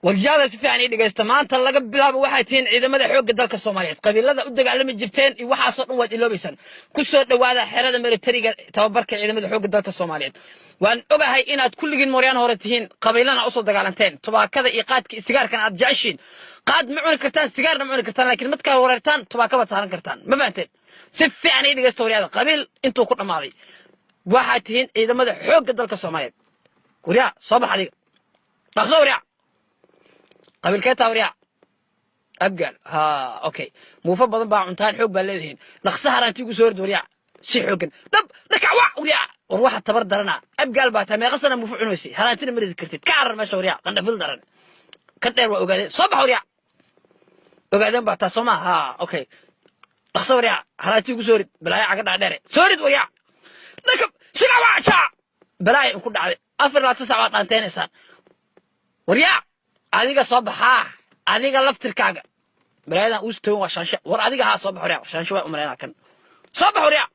warjada si fiican dhigaysta maanta laga bilaabo waxay tiin ciidamada xoogga dalka Soomaaliyeed qabiilada u dagaalami jirteen iyo waxaas oo dhan waad iloobaysan ku soo dhawaada xerada militariga tababarka ciidamada xoogga dalka Soomaaliyeed waan ogahay inaad kulligiin Mooriyaan hore tihiin qabiilana u soo dagaalanteen tubaakada iyo qaadka istigaarkan aad jeceshiin qaad ma cuni kartaan sigaarna ma cuni kartaan laakiin madka wareertaan tubaakaba taaran kartaan ma fahanteen si fiican dhigaysta wariyada qabiil intuu ku dhamaaday waxay tihiin ciidamada xoogga dalka Soomaaliyeed wariya soo baxay dhaqso wariya قبل كده وريع أبقى ها أوكي مو فضل بقى عنتان حب بالذين نخسها رانتيجو سورد وريع شي حقن نب نكعوا وريع وروح التبرد درنا أبقى البات ما غسنا مفعول وسي هرانتين مريض كرتيت كعر ما شو وريع قلنا في الدرن كده وقاعد صبح وريع وقاعدين بعد تصمع ها أوكي نخسها وريع هرانتيجو سورد بلاي عقد عداري سورد وريع نكب سلعوا شا بلاي نكون على أفر لا تسعة قنتين إنسان وريع adiga soo baxaa adiga laftirkaaga baraada u stoo waa shaansha war adiga ha soo baxo shaansha waa umaleena kan soo baxo riya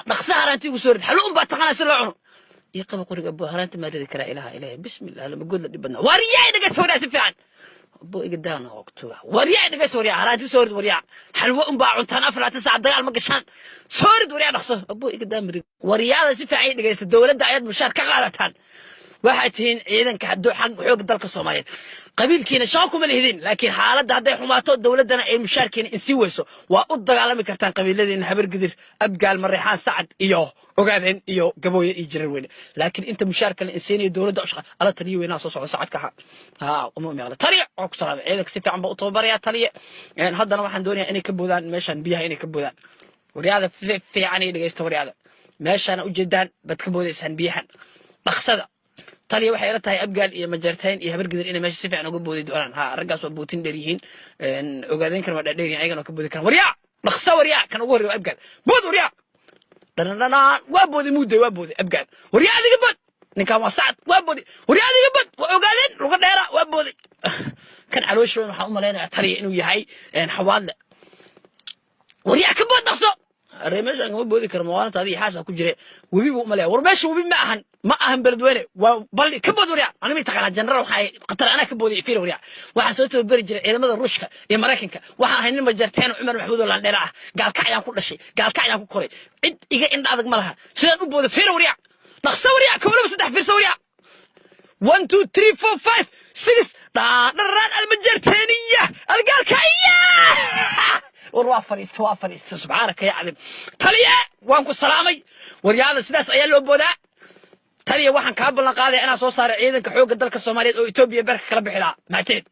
dhaqsa harantigu soo rid xaluun baa taqana si loo cuno iyo qaba qoriga buu haranta ma ridi kara ilaaha ilaahay bismillaah lama good la dibadna wariyaa idaga soo rid si fiican buu iga daana waqtiga wariyaa idaga soo rid haranti soo rid wariyaa xalwa um baa cuntaan afar saac dagaal ma gashaan soo rid wariyaa dhaqso buu iga daamri wariyaada si fiican dhigaysta dawladda ayad mushaar ka qaadataan waxatiin ciidanka hadoo xaq xoog dalka Soomaaliyeed qabiilkiina shaqo ma leedin laakiin xaaladda haday xumaato dawladana ay mushaarkiina in si weyso waa u dagaalami kartaan qabiiladeen habar gidir abgaal marixaan sacad iyo ogaadeen iyo gabooye iyo jirar weyn laakiin inta mushaarka la insiiniyo dawladda shaqo ala taliyo weynaa soo socda sacadka ha umma meeqla taliya oo ku salaamay ciidanka si fiican baa u tababaraya taliya haddana waxaan doonayaa inay ka boodaan meeshan biyaha inay ka boodaan wariyada fiican ay dhageysto wariyada meeshan u jeedaan bad ka boodaysan biyahan dhaqsada taliya waxay la tahay abgaal iyo majarteen iyo habar gidir inay meesha si fiican uga boodi doonaan ha ragaas waa bootin dheer yihiin ogaadeen karma dheer ayagana ka boodi karaan wariya dhaqsa wariya kan ugu horeeyo abgaal bood wariya dhanana waa boodi muddo waa boodi abgaal wariya adiga bood ninka waa sacad waa boodi wariya adiga bood waa ogaadeen luga dheera waa boodi kan caloosh waxa u maleynaa taliya inuu yahay xawaadle wariya ka bood dhaqso reemeesha ma boodi karo maanta adii xaasa ku jire wabi buu malay war meesha wabi ma ahan beledweyne waa balli ka bood wariya anima taqaan general waxay qatar ana ka boodi fiir wariya waxa soo tabari jiray ciidamada Ruushka iyo Mareykanka waxa ahay nin majarteen Umar Maxmuud Landheera ah gaalka ayaan ku dhashay gaalka ayaan ku koray cid iga indha adag ma laha sidaan u boodi fiir wariya dhaqso wariya kawlaba saddex fiir wariya 1 2 3 4 5 6 dharaan almajarteeniya algaalka وروح فريست سبحانك يا عالم تليه وانكو سلامي ورياضة سداس أيا لو بودا تليه وحن كابلنا قاضي أنا صو صار عيدن كحوق الدلك الصومالية أو إثيوبيا برك كلب حلا معتين